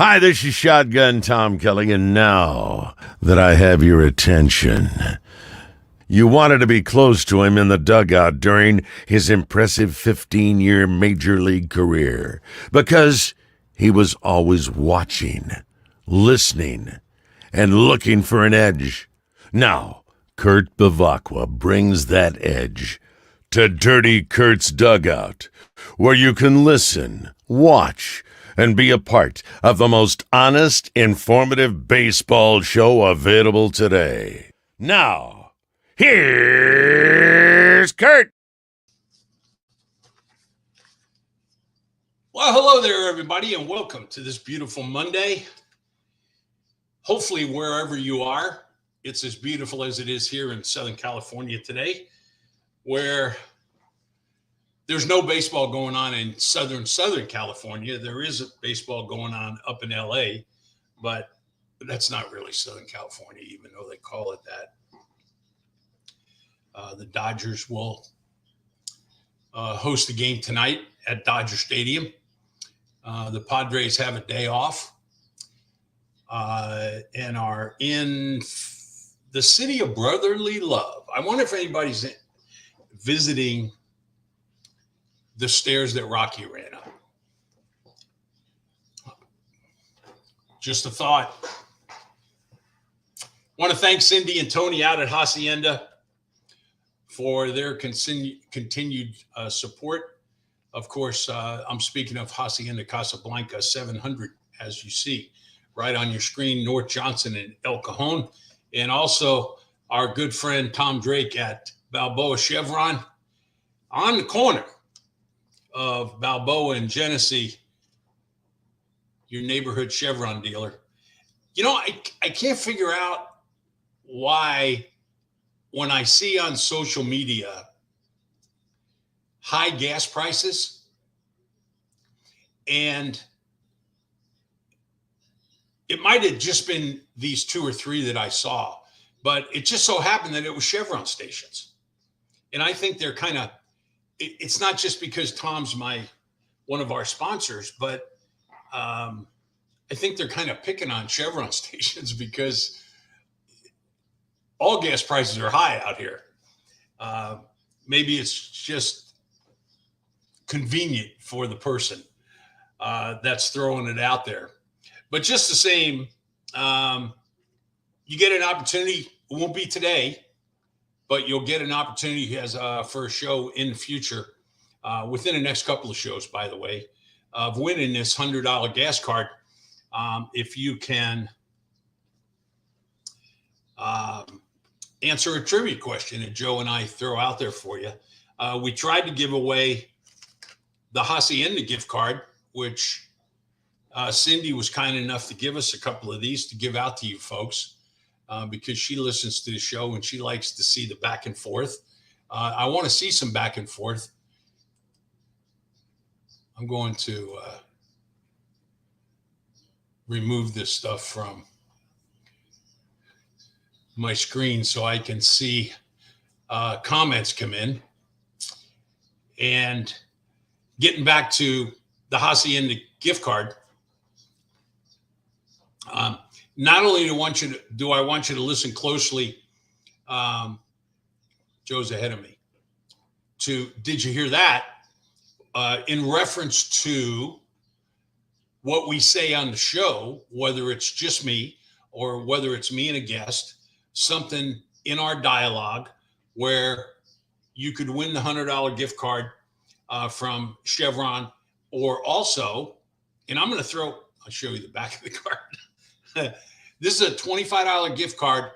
Hi, this is Shotgun Tom Kelly, and now that I have your attention, you wanted to be close to him in the dugout during his impressive 15-year Major League career because he was always watching, listening, and looking for an edge. Now, Kurt Bavacqua brings that edge to Dirty Kurt's Dugout, where you can listen, watch, and be a part of the most honest, informative baseball show available today. Now, here's Kurt. Well, hello there, everybody, and welcome to this beautiful Monday. Hopefully, wherever you are, it's as beautiful as it is here in Southern California today, where there's no baseball going on in Southern California. There is a baseball going on up in LA, but that's not really Southern California, even though they call it that. The Dodgers will host a game tonight at Dodger Stadium. The Padres have a day off and are in the city of brotherly love. I wonder if anybody's visiting the stairs that Rocky ran up. Just a thought. Want to thank Cindy and Tony out at Hacienda for their continued support. Of course, I'm speaking of Hacienda Casablanca 700, as you see right on your screen, North Johnson and El Cajon. And also our good friend Tom Drake at Balboa Chevron on the corner of Balboa and Genesee, your neighborhood Chevron dealer. You know, I can't figure out why when I see on social media high gas prices, and it might have just been these two or three that I saw, but it just so happened that it was Chevron stations. And I think they're kind of, it's not just because Tom's one of our sponsors, but I think they're kind of picking on Chevron stations because all gas prices are high out here. Maybe it's just convenient for the person that's throwing it out there. But just the same, you get an opportunity. It won't be today, but you'll get an opportunity for a show in the future, within the next couple of shows, by the way, of winning this $100 gas card. If you can answer a trivia question that Joe and I throw out there for you. We tried to give away the Hacienda gift card, which Cindy was kind enough to give us a couple of these to give out to you folks, because she listens to the show and she likes to see the back and forth. I want to see some back and forth. I'm going to remove this stuff from my screen so I can see comments come in. And getting back to the Hacienda gift card, not only do I want you to listen closely, Joe's ahead of me, to did you hear that? In reference to what we say on the show, whether it's just me or whether it's me and a guest, something in our dialogue where you could win the $100 gift card from Chevron, or also, and I'll show you the back of the card. This is a $25 gift card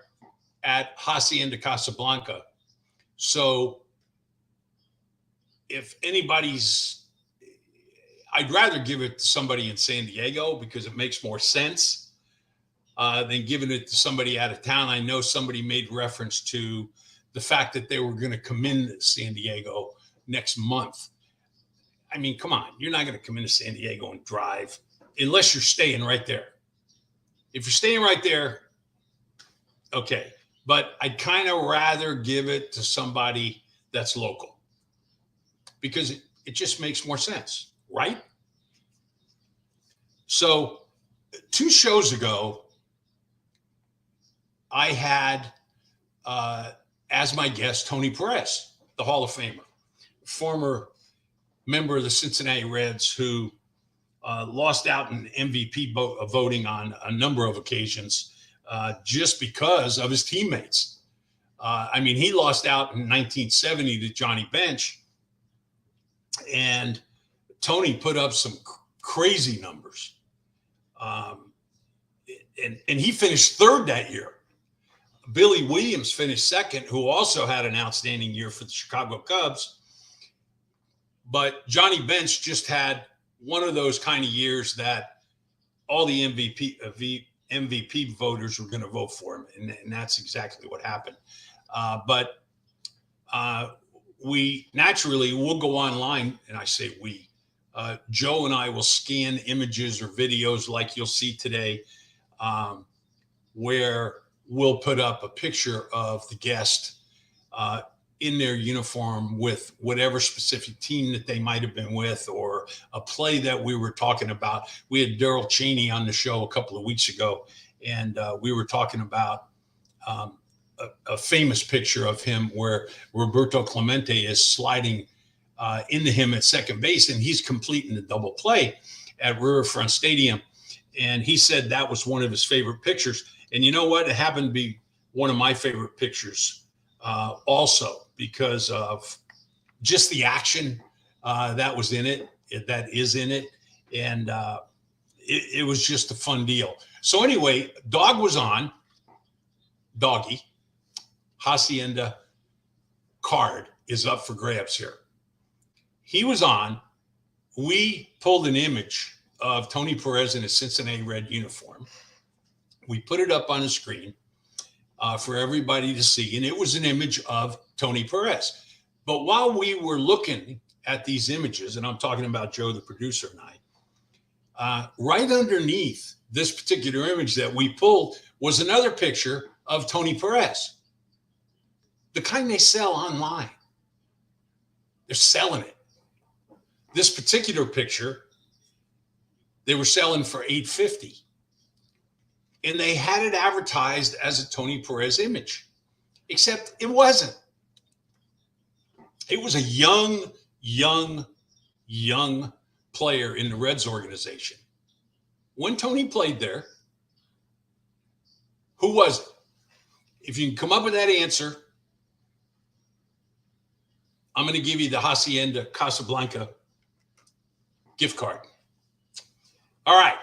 at Hacienda Casablanca. So if I'd rather give it to somebody in San Diego because it makes more sense than giving it to somebody out of town. I know somebody made reference to the fact that they were going to come in San Diego next month. I mean, come on, you're not going to come into San Diego and drive unless you're staying right there. If you're staying right there, okay. But I'd kind of rather give it to somebody that's local because it just makes more sense, right? So 2 shows ago, I had as my guest Tony Perez, the Hall of Famer, former member of the Cincinnati Reds who lost out in MVP voting on a number of occasions just because of his teammates. I mean, he lost out in 1970 to Johnny Bench, and Tony put up some crazy numbers. And he finished third that year. Billy Williams finished second, who also had an outstanding year for the Chicago Cubs. But Johnny Bench just had one of those kind of years that all the MVP voters were going to vote for him. And that's exactly what happened. But we naturally will go online, and I say we. Joe and I will scan images or videos like you'll see today, where we'll put up a picture of the guest in their uniform with whatever specific team that they might have been with, or a play that we were talking about. We had Daryl Cheney on the show a couple of weeks ago, and we were talking about a famous picture of him where Roberto Clemente is sliding into him at second base, and he's completing the double play at Riverfront Stadium. And he said that was one of his favorite pictures. And you know what? It happened to be one of my favorite pictures also, because of just the action that was in it, that is in it. And it was just a fun deal. So anyway, Dog was on. Doggy. Hacienda card is up for grabs here. He was on. We pulled an image of Tony Perez in his Cincinnati Red uniform. We put it up on the screen for everybody to see, and it was an image of Tony Perez. But while we were looking at these images, and I'm talking about Joe, the producer, and I, right underneath this particular image that we pulled was another picture of Tony Perez, the kind they sell online. They're selling it. This particular picture, they were selling for $850. And they had it advertised as a Tony Perez image, except it wasn't. It was a young player in the Reds organization. When Tony played there, who was it? If you can come up with that answer, I'm going to give you the Hacienda Casablanca gift card. All right.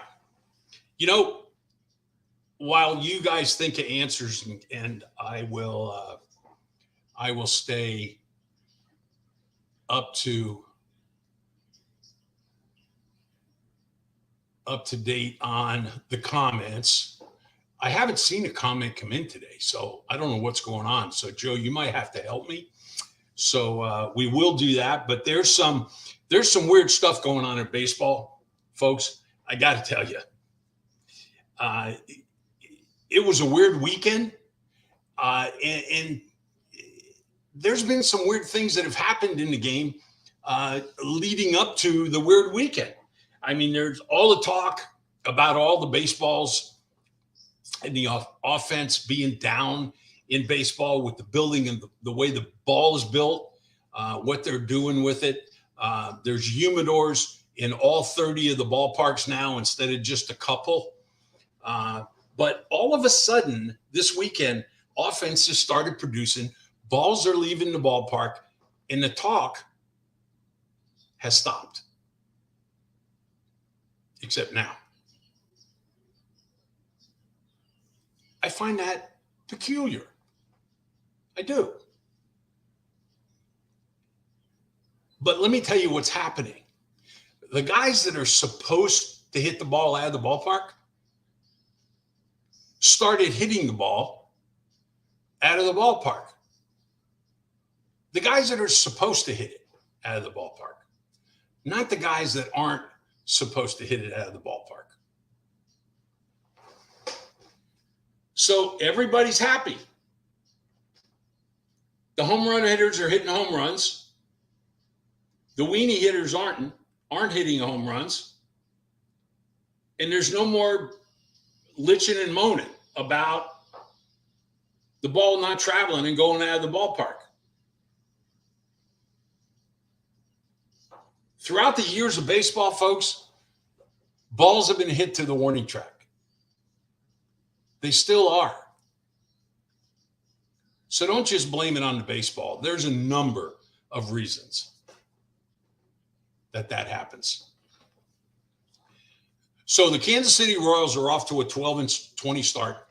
You know, while you guys think of answers, and I will stay up to date on the comments. I haven't seen a comment come in today, so I don't know what's going on. So Joe, you might have to help me. So we will do that, but there's some weird stuff going on in baseball, folks. I got to tell you, it was a weird weekend, and there's been some weird things that have happened in the game leading up to the weird weekend. I mean, there's all the talk about all the baseballs and the offense being down in baseball with the building and the way the ball is built, what they're doing with it. There's humidors in all 30 of the ballparks now instead of just a couple. But all of a sudden this weekend, offense just started producing. Balls are leaving the ballpark, and the talk has stopped. Except now. I find that peculiar. I do. But let me tell you what's happening. The guys that are supposed to hit the ball out of the ballpark started hitting the ball out of the ballpark. The guys that are supposed to hit it out of the ballpark, not the guys that aren't supposed to hit it out of the ballpark. So everybody's happy. The home run hitters are hitting home runs. The weenie hitters aren't hitting home runs. And there's no more litching and moaning about the ball not traveling and going out of the ballpark. Throughout the years of baseball, folks, balls have been hit to the warning track. They still are. So don't just blame it on the baseball. There's a number of reasons that happens. So the Kansas City Royals are off to a 12-20 start.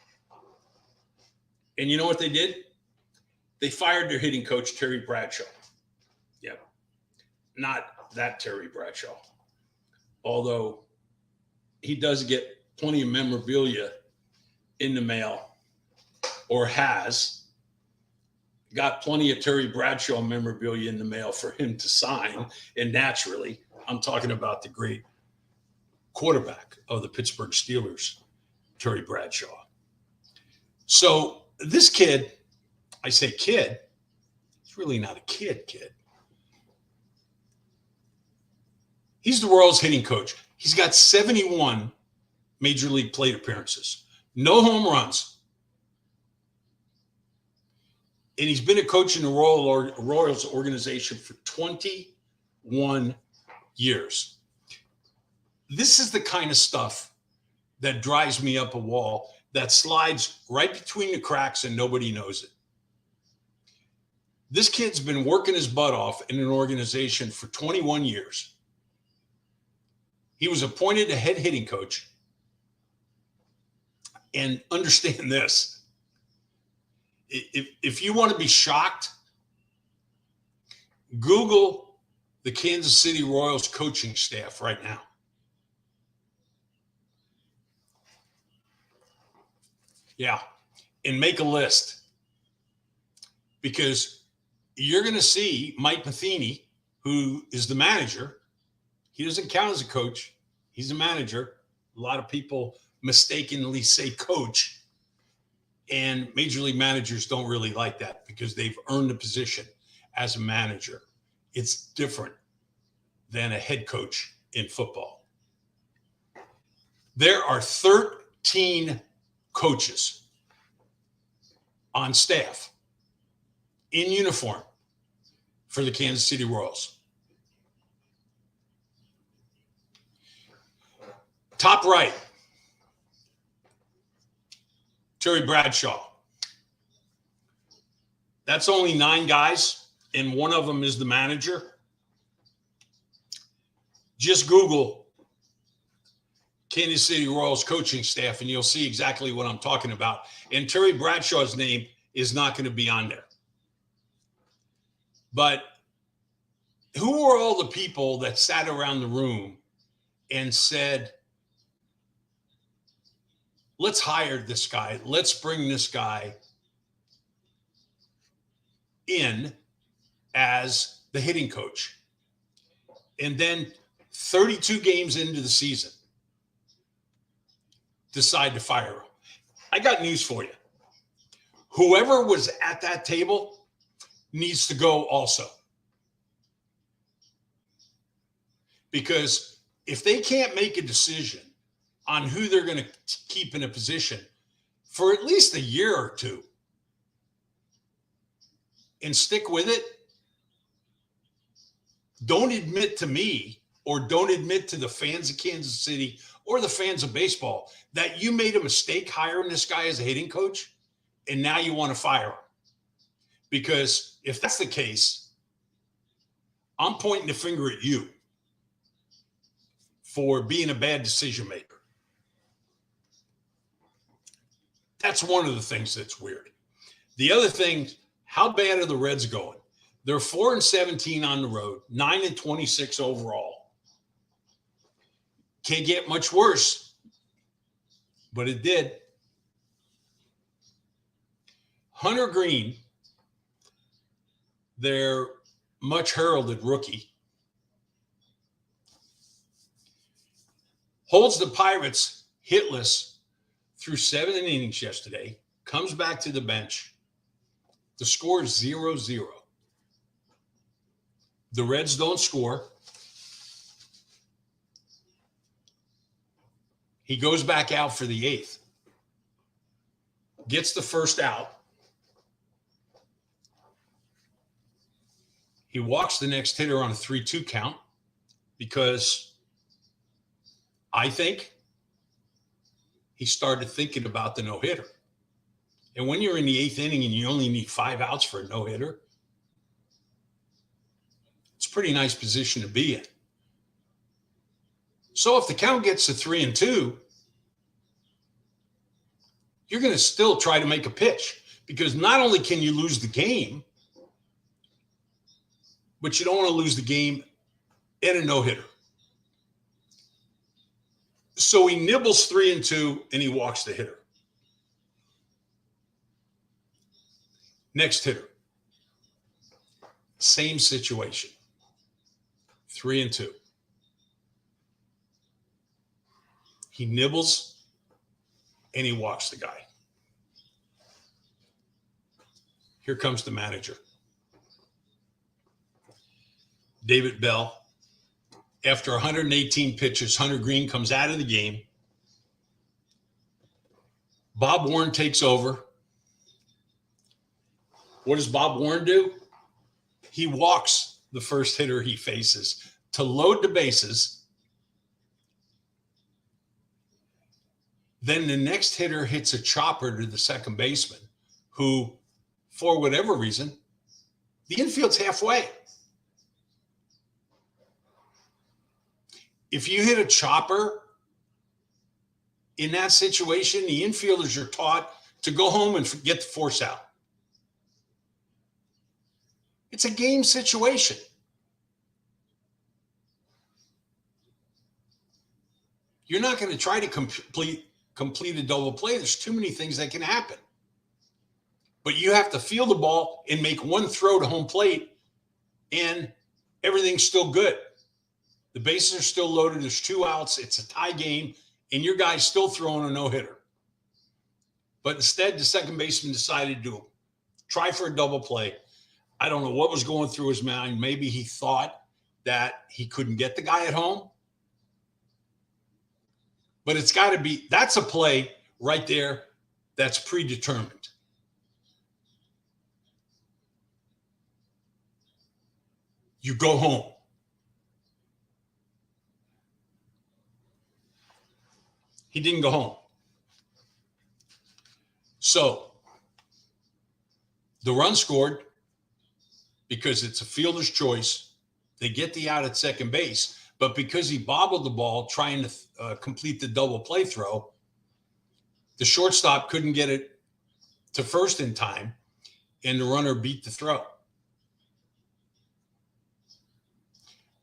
And you know what they did? They fired their hitting coach, Terry Bradshaw. Yep. Not that Terry Bradshaw. Although he does get plenty of memorabilia in the mail, or has got plenty of Terry Bradshaw memorabilia in the mail for him to sign. And naturally, I'm talking about the great quarterback of the Pittsburgh Steelers, Terry Bradshaw. So this kid, I say kid, he's really not a kid. He's the Royals hitting coach. He's got 71 major league plate appearances, no home runs. And he's been a coach in the Royals organization for 21 years. This is the kind of stuff that drives me up a wall, that slides right between the cracks and nobody knows it. This kid's been working his butt off in an organization for 21 years. He was appointed a head hitting coach. And understand this. If you want to be shocked, Google the Kansas City Royals coaching staff right now. Yeah, and make a list, because you're going to see Mike Matheny, who is the manager. He doesn't count as a coach. He's a manager. A lot of people mistakenly say coach, and major league managers don't really like that because they've earned the position as a manager. It's different than a head coach in football. There are 13 coaches on staff in uniform for the Kansas City Royals. Top right, Terry Bradshaw. That's only 9 guys, and one of them is the manager. Just Google Kansas City Royals coaching staff, and you'll see exactly what I'm talking about. And Terry Bradshaw's name is not going to be on there. But who were all the people that sat around the room and said, let's hire this guy, let's bring this guy in as the hitting coach? And then 32 games into the season, decide to fire him. I got news for you. Whoever was at that table needs to go also. Because if they can't make a decision on who they're going to keep in a position for at least a year or two and stick with it, don't admit to me, or don't admit to the fans of Kansas City or the fans of baseball, that you made a mistake hiring this guy as a hitting coach and now you want to fire him. Because if that's the case, I'm pointing the finger at you for being a bad decision maker. That's one of the things that's weird. The other thing, how bad are the Reds going? They're 4-17 on the road, 9-26 overall. Can't get much worse, but it did. Hunter Green, their much heralded rookie, holds the Pirates hitless through 7 innings yesterday, comes back to the bench. The score is 0-0. The Reds don't score. He goes back out for the 8th. gets the first out. He walks the next hitter on a 3-2 count because I think he started thinking about the no-hitter. And when you're in the 8th inning and you only need 5 outs for a no-hitter, it's a pretty nice position to be in. So if the count gets to 3-2, you're going to still try to make a pitch, because not only can you lose the game, but you don't want to lose the game in a no-hitter. So he nibbles 3-2 and he walks the hitter. Next hitter, same situation, 3-2. He nibbles and he walks the guy. Here comes the manager, David Bell. After 118 pitches, Hunter Green comes out of the game. Bob Warren takes over. What does Bob Warren do? He walks the first hitter he faces to load the bases. Then the next hitter hits a chopper to the second baseman, who, for whatever reason, the infield's halfway. If you hit a chopper in that situation, the infielders are taught to go home and get the force out. It's a game situation. You're not going to try to complete a double play. There's too many things that can happen. But you have to feel the ball and make one throw to home plate, and everything's still good. The bases are still loaded. There's 2 outs. It's a tie game, and your guy's still throwing a no-hitter. But instead, the second baseman decided to try for a double play. I don't know what was going through his mind. Maybe he thought that he couldn't get the guy at home. But it's got to be, that's a play right there that's predetermined. You go home. He didn't go home. So the run scored because it's a fielder's choice. They get the out at second base, but because he bobbled the ball trying to complete the double play throw, the shortstop couldn't get it to first in time, and the runner beat the throw.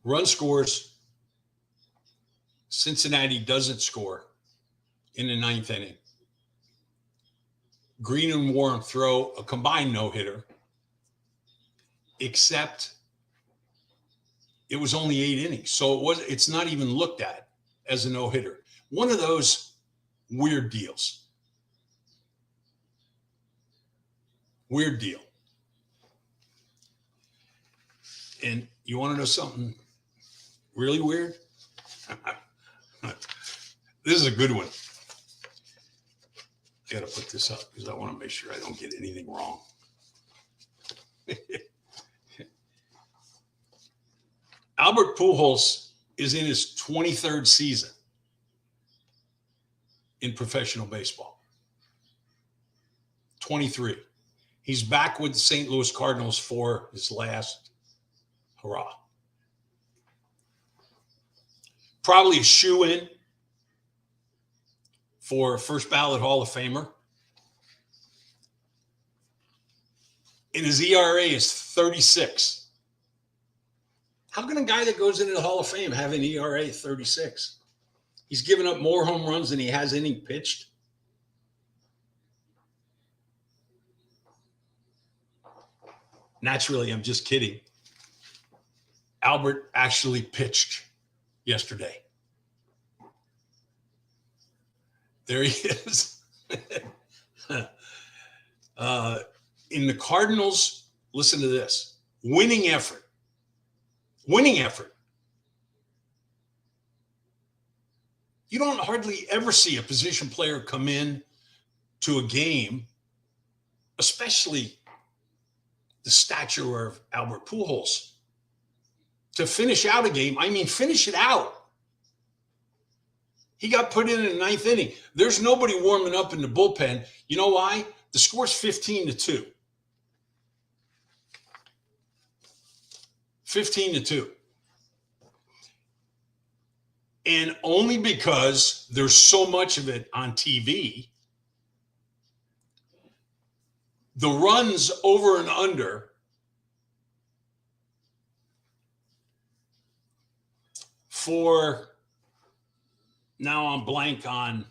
Run scores. Cincinnati doesn't score in the 9th inning. Green and Warren throw a combined no-hitter, except it was only 8 innings. So it's not even looked at as a no-hitter. One of those weird deals. Weird deal. And you want to know something really weird? This is a good one. I got to put this up because I want to make sure I don't get anything wrong. Albert Pujols is in his 23rd season in professional baseball. 23. He's back with the St. Louis Cardinals for his last hurrah. Probably a shoe-in for first ballot Hall of Famer. And his ERA is 36. How can a guy that goes into the Hall of Fame have an ERA 36? He's given up more home runs than he has inning pitched. Naturally, I'm just kidding. Albert actually pitched yesterday. There he is. In the Cardinals, listen to this. Winning effort. Winning effort. You don't hardly ever see a position player come in to a game especially the stature of Albert Pujols, to finish out a game. I mean, finish it out. He got put in the ninth inning. There's nobody warming up in the bullpen. You know why? The score's 15-2. 15-2. And only because there's so much of it on TV, the runs over and under for, now I'm blank on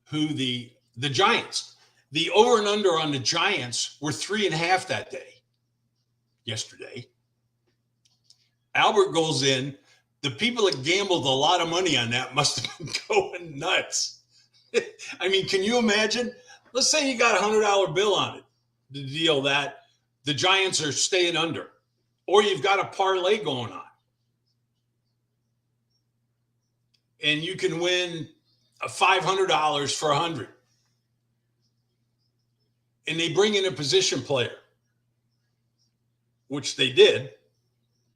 who the Giants. The over and under on the Giants were 3.5 that day, yesterday. Albert goes in. The people that gambled a lot of money on that must have been going nuts. I mean, can you imagine? Let's say you got a $100 bill on it, the deal that the Giants are staying under, or you've got a parlay going on, and you can win $500 for 100, and they bring in a position player, which they did,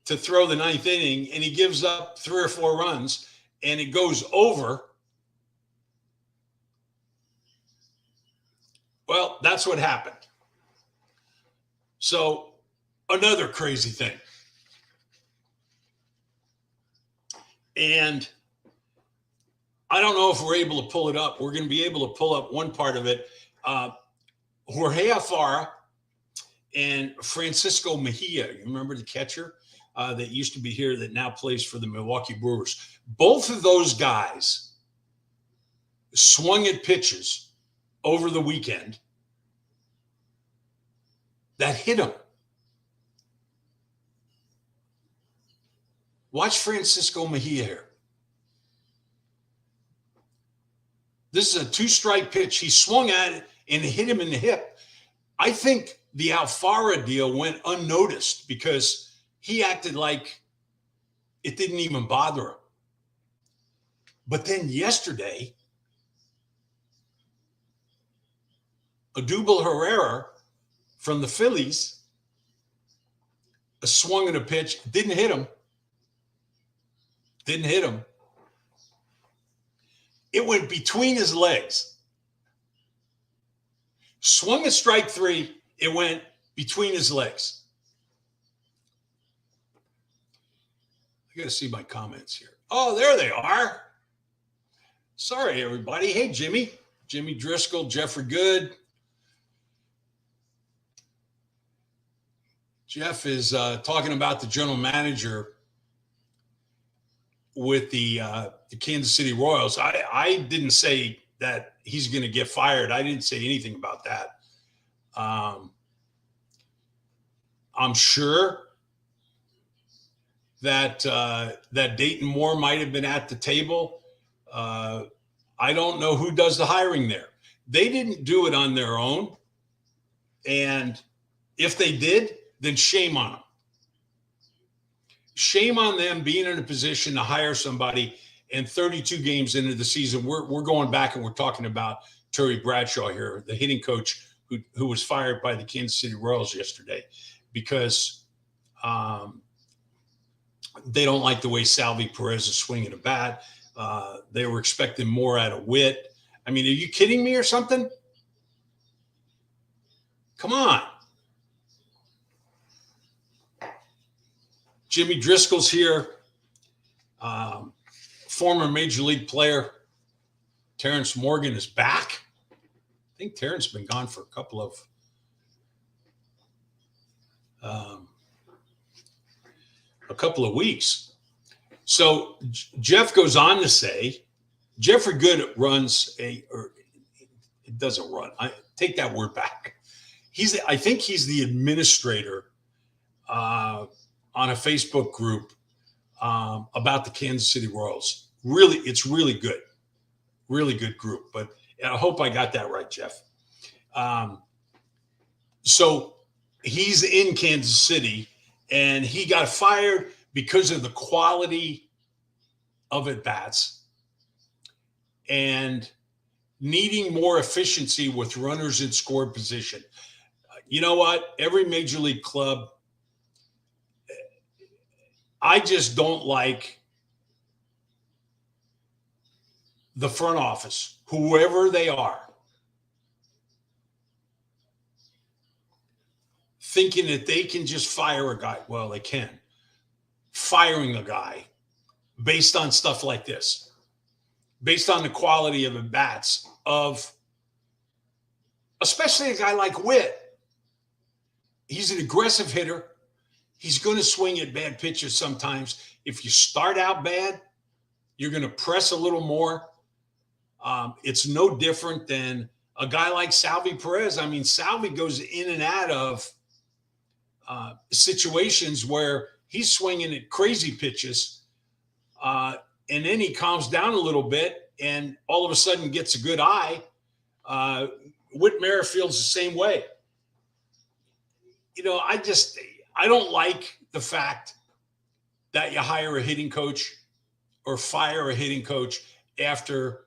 to throw the ninth inning, and he gives up 3 or 4 runs, and it goes over. Well, that's what happened. So, another crazy thing. And I don't know if we're able to pull it up. We're going to be able to pull up one part of it. Jorge Alfaro and Francisco Mejia, you remember the catcher that used to be here that now plays for the Milwaukee Brewers? Both of those guys swung at pitches over the weekend that hit them. Watch Francisco Mejia here. This is a 2-strike pitch. He swung at it and hit him in the hip. I think the Alfaro deal went unnoticed because he acted like it didn't even bother him. But then yesterday, Odubel Herrera from the Phillies swung at a pitch, didn't hit him. Didn't hit him. It went between his legs. Swung at strike 3, it went between his legs. I got to see my comments here. Oh, there they are. Sorry, everybody. Hey, Jimmy. Jimmy Driscoll, Jeffrey Good. Jeff is talking about the general manager with the Kansas City Royals. I didn't say that he's going to get fired. I didn't say anything about that. I'm sure that that Dayton Moore might have been at the table. I don't know who does the hiring there. They didn't do it on their own. And if they did, then shame on them. Shame on them being in a position to hire somebody, and 32 games into the season, we're going back and we're talking about Terry Bradshaw here, the hitting coach who was fired by the Kansas City Royals yesterday because they don't like the way Salvi Perez is swinging a bat. They were expecting more out of Witt. I mean, are you kidding me or something? Come on. Jimmy Driscoll's here. Former Major League player Terrence Morgan is back. I think Terrence has been gone for a couple of weeks. So Jeff goes on to say, Jeffrey Good runs it doesn't run. I take that word back. I think he's the administrator on a Facebook group about the Kansas City Royals. Really, it's really good group. But I hope I got that right, Jeff. So he's in Kansas City, and he got fired because of the quality of at-bats. And needing more efficiency with runners in score position. You know what? Every major league club, I just don't like the front office, whoever they are, thinking that they can just fire a guy. Well, they can. Firing a guy based on stuff like this, based on the quality of the bats of especially a guy like Witt. He's an aggressive hitter. He's going to swing at bad pitches sometimes. If you start out bad, you're going to press a little more. It's no different than a guy like Salvi Perez. I mean, Salvi goes in and out of situations where he's swinging at crazy pitches, and then he calms down a little bit and all of a sudden gets a good eye. Whit Merrifield's the same way. You know, I don't like the fact that you hire a hitting coach or fire a hitting coach after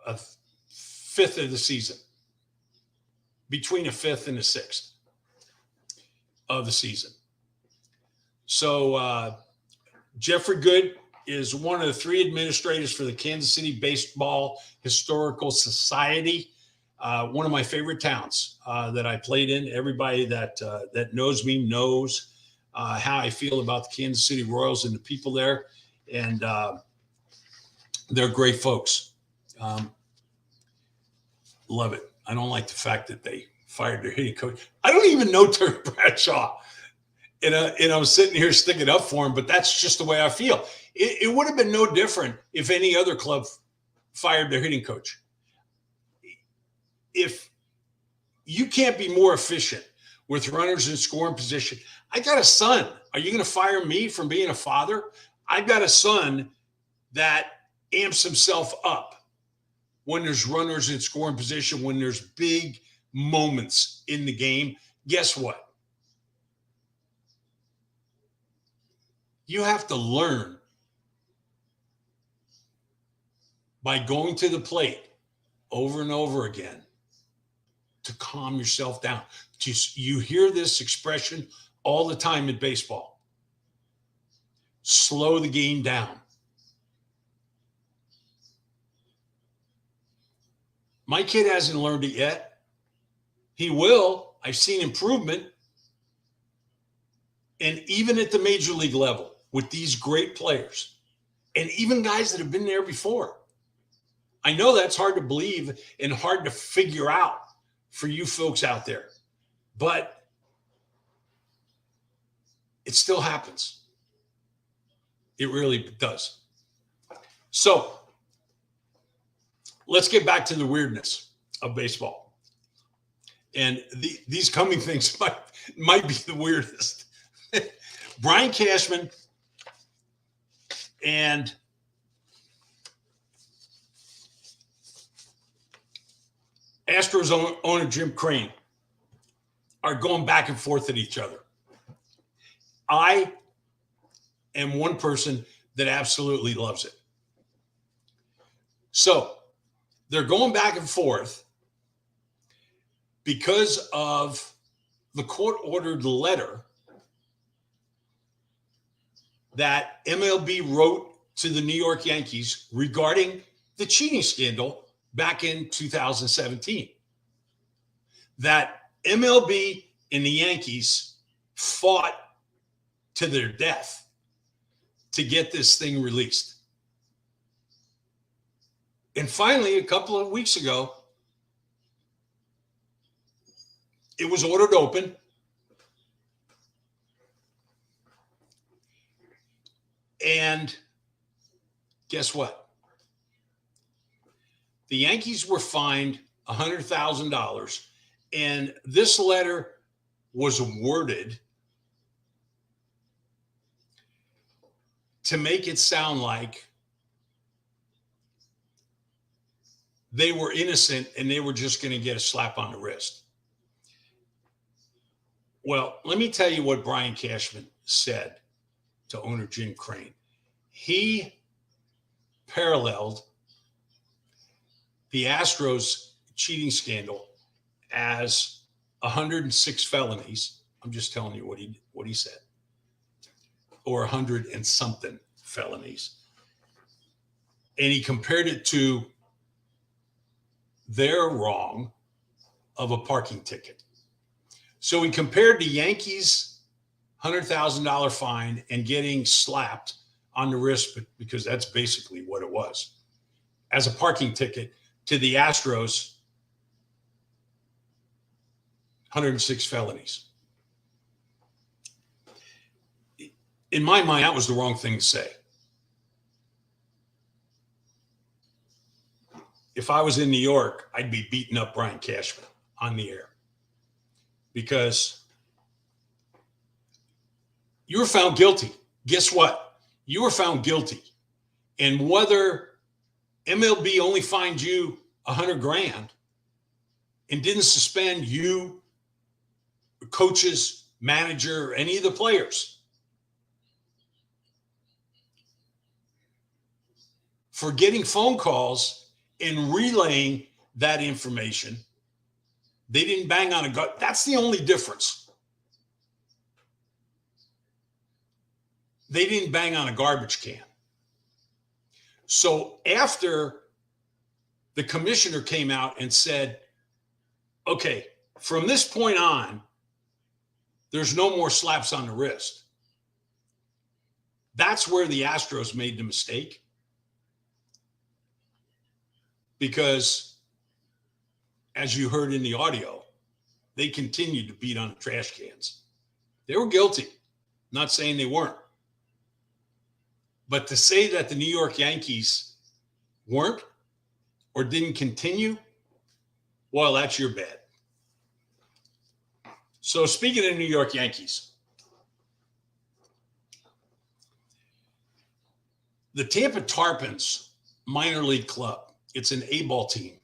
a fifth of the season, between a fifth and a sixth of the season. So Jeffrey Good is one of the 3 administrators for the Kansas City Baseball Historical Society, one of my favorite towns that I played in. Everybody that knows me knows how I feel about the Kansas City Royals and the people there, and they're great folks. Love it. I don't like the fact that they fired their hitting coach. I don't even know Terry Bradshaw. And I'm sitting here sticking up for him, but that's just the way I feel. It would have been no different if any other club fired their hitting coach. If you can't be more efficient with runners in scoring position, I got a son. Are you going to fire me from being a father? I've got a son that amps himself up when there's runners in scoring position, when there's big moments in the game. Guess what? You have to learn by going to the plate over and over again to calm yourself down. You hear this expression all the time in baseball. Slow the game down. My kid hasn't learned it yet. He will. I've seen improvement. And even at the major league level with these great players and even guys that have been there before. I know that's hard to believe and hard to figure out for you folks out there, but it still happens. It really does. So let's get back to the weirdness of baseball. And these coming things might be the weirdest. Brian Cashman and Astros owner Jim Crane are going back and forth at each other. I am one person that absolutely loves it. So they're going back and forth because of the court-ordered letter that MLB wrote to the New York Yankees regarding the cheating scandal back in 2017. That MLB and the Yankees fought to their death to get this thing released. And finally, a couple of weeks ago, it was ordered open. And guess what? The Yankees were fined $100,000, and this letter was worded to make it sound like they were innocent and they were just going to get a slap on the wrist. Well, let me tell you what Brian Cashman said to owner Jim Crane. He paralleled the Astros cheating scandal as 106 felonies. I'm just telling you what he said, or 100 and something felonies. And he compared it to their wrong of a parking ticket. So he compared the Yankees' $100,000 fine and getting slapped on the wrist, because that's basically what it was, as a parking ticket, to the Astros' 106 felonies. In my mind, that was the wrong thing to say. If I was in New York, I'd be beating up Brian Cashman on the air, because you were found guilty. Guess what? You were found guilty. And whether MLB only fined you $100,000 and didn't suspend you, coaches, manager, any of the players for getting phone calls and relaying that information, they didn't bang on a gut. That's the only difference. They didn't bang on a garbage can. So after the commissioner came out and said, okay, from this point on, there's no more slaps on the wrist, that's where the Astros made the mistake. Because, as you heard in the audio, they continued to beat on the trash cans. They were guilty. Not saying they weren't. But to say that the New York Yankees weren't or didn't continue, well, that's your bad. So speaking of New York Yankees, the Tampa Tarpons minor league club, it's an A-ball team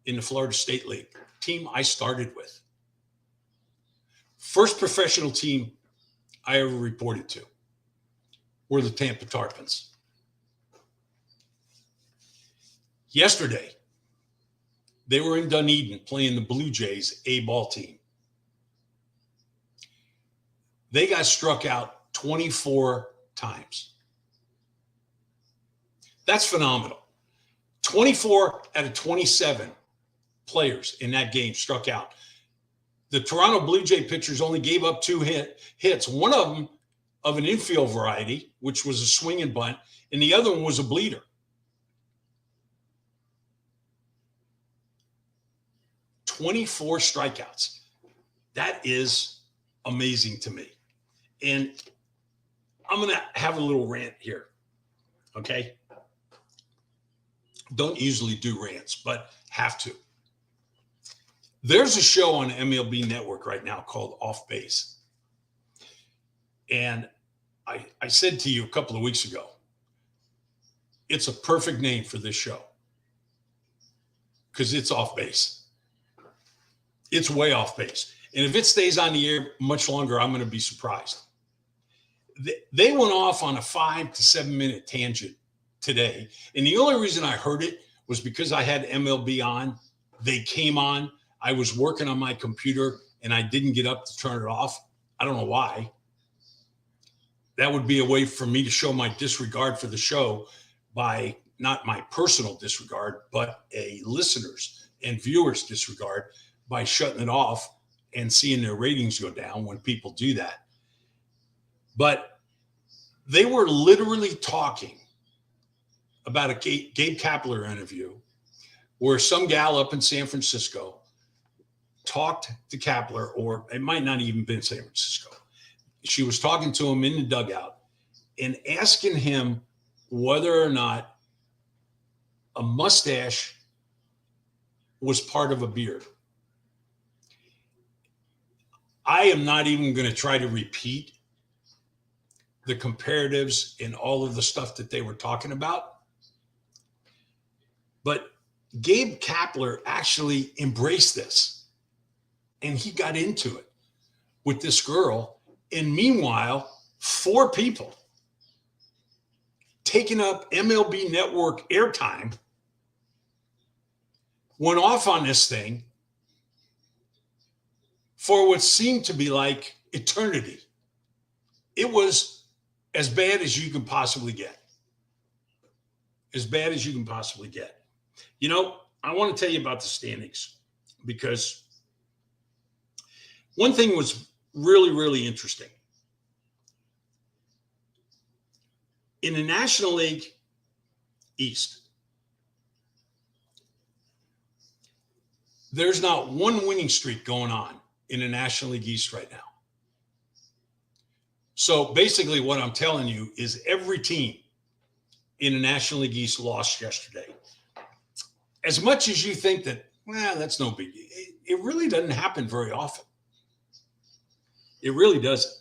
in the Florida State League, team I started with. First professional team I ever reported to were the Tampa Tarpons. Yesterday, they were in Dunedin playing the Blue Jays A-ball team. They got struck out 24 times. That's phenomenal. 24 out of 27 players in that game struck out. The Toronto Blue Jay pitchers only gave up 2 hits. One of them of an infield variety, which was a swing and bunt, and the other one was a bleeder. "24 strikeouts. That is amazing to me. And I'm going to have a little rant here, okay? Don't usually do rants, but have to. There's a show on MLB Network right now called Off Base. And I said to you a couple of weeks ago, it's a perfect name for this show because it's off base. It's way off base. And if it stays on the air much longer, I'm going to be surprised. They went off on a 5 to 7 minute tangent today. And the only reason I heard it was because I had MLB on. They came on. I was working on my computer and I didn't get up to turn it off. I don't know why. That would be a way for me to show my disregard for the show by not my personal disregard, but a listener's and viewers' disregard by shutting it off and seeing their ratings go down when people do that. But they were literally talking about a Gabe Kapler interview where some gal up in San Francisco talked to Kapler, or it might not even been San Francisco. She was talking to him in the dugout and asking him whether or not a mustache was part of a beard. I am not even going to try to repeat the comparatives and all of the stuff that they were talking about. But Gabe Kapler actually embraced this and he got into it with this girl. And meanwhile, 4 people taking up MLB Network airtime went off on this thing for what seemed to be like eternity. It was as bad as you can possibly get. As bad as you can possibly get. You know, I want to tell you about the standings because one thing was really, really interesting. In the National League East, there's not one winning streak going on in the National League East right now. So basically what I'm telling you is every team in the National League East lost yesterday. As much as you think that, well, that's no big deal, it really doesn't happen very often. It really doesn't.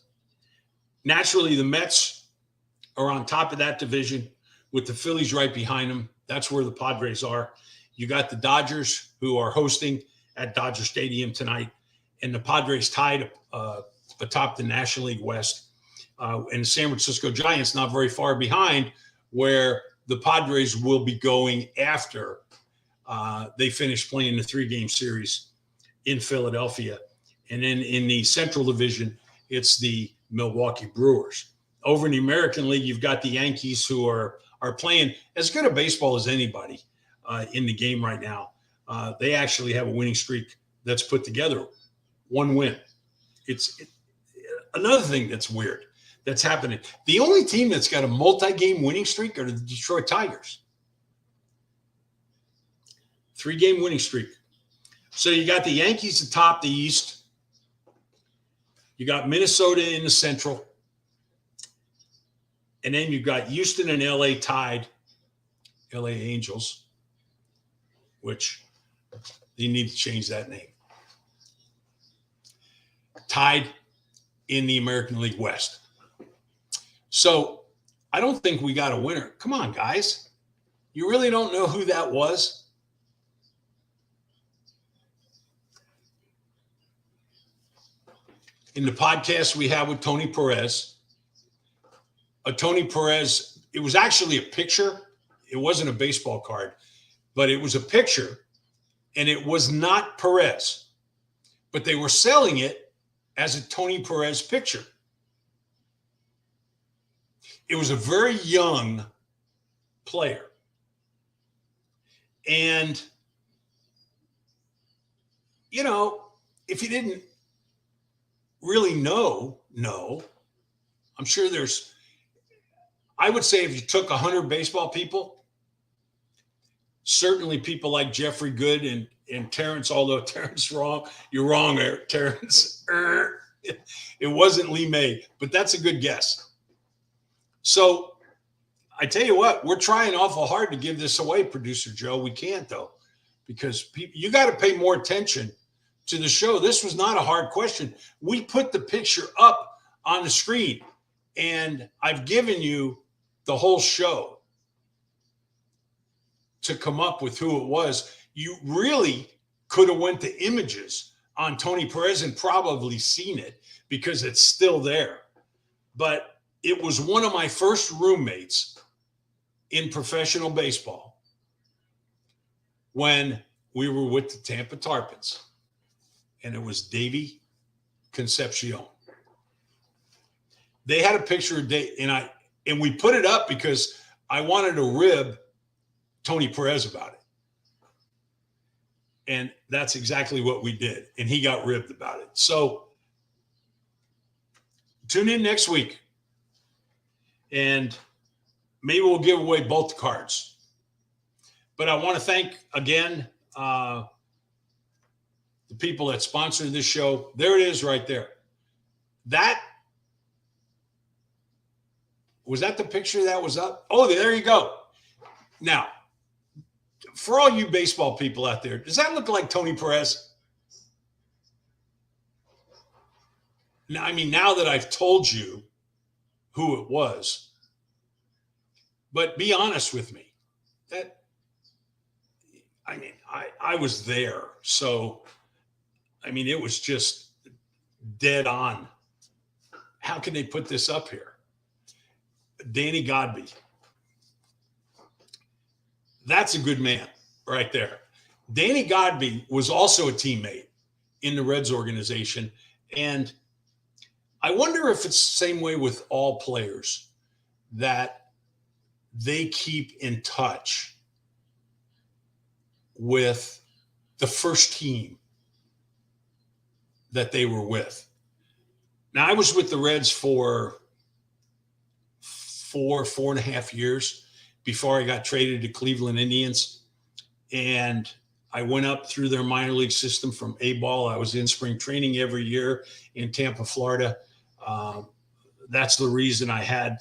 Naturally, the Mets are on top of that division with the Phillies right behind them. That's where the Padres are. You got the Dodgers who are hosting at Dodger Stadium tonight, and the Padres tied atop the National League West. And the San Francisco Giants not very far behind, where the Padres will be going after they finish playing the 3-game series in Philadelphia. And then in the Central Division, it's the Milwaukee Brewers. Over in the American League, you've got the Yankees who are playing as good a baseball as anybody in the game right now. They actually have a winning streak that's put together, one win. It's another thing that's weird that's happening. The only team that's got a multi-game winning streak are the Detroit Tigers. 3-game winning streak. So you got the Yankees atop the East. You got Minnesota in the Central. And then you've got Houston and LA tied, LA Angels, which they need to change that name. Tied in the American League West. So I don't think we got a winner. Come on, guys. You really don't know who that was? In the podcast we have with Tony Perez, Tony Perez, it was actually a picture. It wasn't a baseball card, but it was a picture, and it was not Perez. But they were selling it as a Tony Perez picture. It was a very young player. And, you know, if you didn't really know, I'm sure I would say if you took 100 baseball people, certainly people like Jeffrey Good and Terrence, although Terrence wrong, you're wrong, Terrence. It wasn't Lee May, but that's a good guess. So I tell you what, we're trying awful hard to give this away, Producer Joe. We can't, though, because you got to pay more attention to the show. This was not a hard question. We put the picture up on the screen, and I've given you the whole show to come up with who it was. You really could have went to images on Tony Perez and probably seen it because it's still there. But it was one of my first roommates in professional baseball when we were with the Tampa Tarpons, and it was Davey Concepcion. They had a picture of Dave, and we put it up because I wanted to rib Tony Perez about it. And that's exactly what we did. And he got ribbed about it. So tune in next week, and maybe we'll give away both cards. But I want to thank again the people that sponsored this show. There it is right there. Was that the picture that was up? Oh, there you go. Now, for all you baseball people out there, does that look like Tony Perez? Now, I mean, now that I've told you who it was, but be honest with me. I was there. So, I mean, it was just dead on. How can they put this up here? Danny Godby. That's a good man right there. Danny Godby was also a teammate in the Reds organization. And I wonder if it's the same way with all players, that they keep in touch with the first team that they were with. Now, I was with the Reds for 4.5 years before I got traded to Cleveland Indians. And I went up through their minor league system from A-ball. I was in spring training every year in Tampa, Florida. That's the reason I had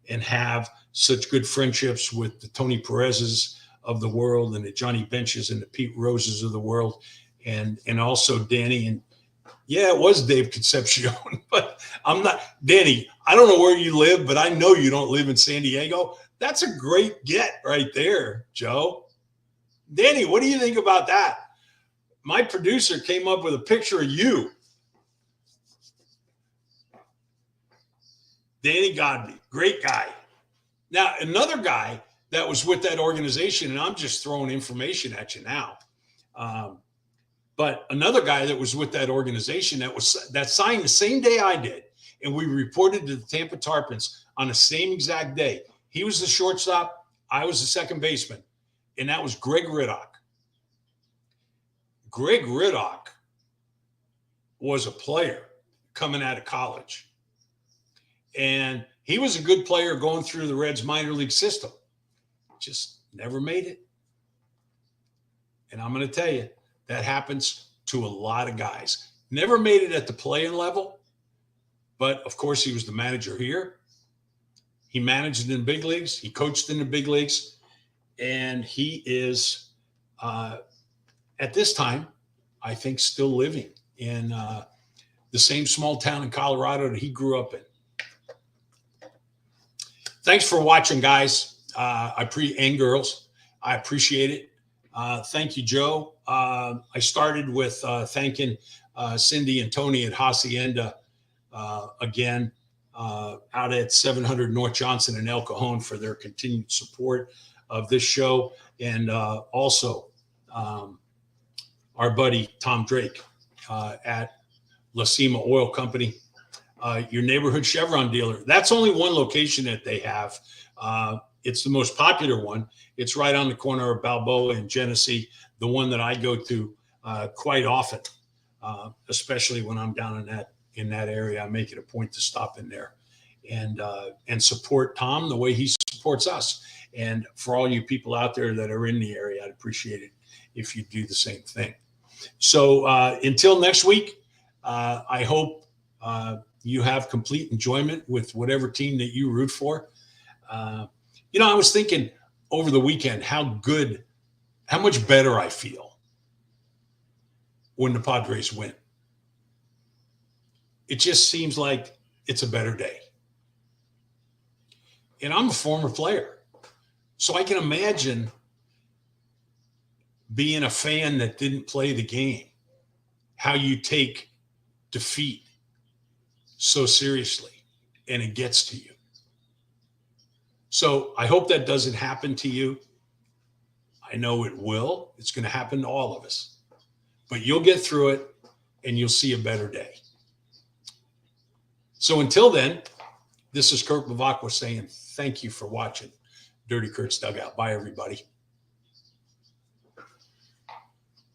and have such good friendships with the Tony Perez's of the world, and the Johnny Benches and the Pete Roses of the world, and also Danny. And yeah, it was Dave Concepcion, but I'm not Danny. I don't know where you live, but I know you don't live in San Diego. That's a great get right there, Joe. Danny, what do you think about that? My producer came up with a picture of you. Danny Godby, great guy. Now, another guy that was with that organization, and I'm just throwing information at you now, but another guy that was with that organization that signed the same day I did, and we reported to the Tampa Tarpons on the same exact day. He was the shortstop, I was the second baseman, and that was Greg Riddock. Greg Riddock was a player coming out of college. And he was a good player going through the Reds minor league system. Just never made it. And I'm going to tell you, that happens to a lot of guys. Never made it at the playing level. But, of course, he was the manager here. He managed in the big leagues. He coached in the big leagues. And he is, at this time, I think, still living in the same small town in Colorado that he grew up in. Thanks for watching, guys. And girls. I appreciate it. Thank you, Joe. I started with thanking Cindy and Tony at Hacienda again out at 700 North Johnson in El Cajon for their continued support of this show. And also our buddy Tom Drake at La Cima Oil Company. Your neighborhood Chevron dealer. That's only one location that they have. It's the most popular one. It's right on the corner of Balboa and Genesee, the one that I go to quite often, especially when I'm down in that area. I make it a point to stop in there and support Tom the way he supports us. And for all you people out there that are in the area, I'd appreciate it if you do the same thing. So until next week, I hope you have complete enjoyment with whatever team that you root for. I was thinking over the weekend how much better I feel when the Padres win. It just seems like it's a better day. And I'm a former player, so I can imagine being a fan that didn't play the game, how you take defeat so seriously, and it gets to you. So I hope that doesn't happen to you. I know it will. It's going to happen to all of us. But you'll get through it, and you'll see a better day. So until then, this is Kurt Bavacqua saying thank you for watching Dirty Kurt's Dugout. Bye, everybody.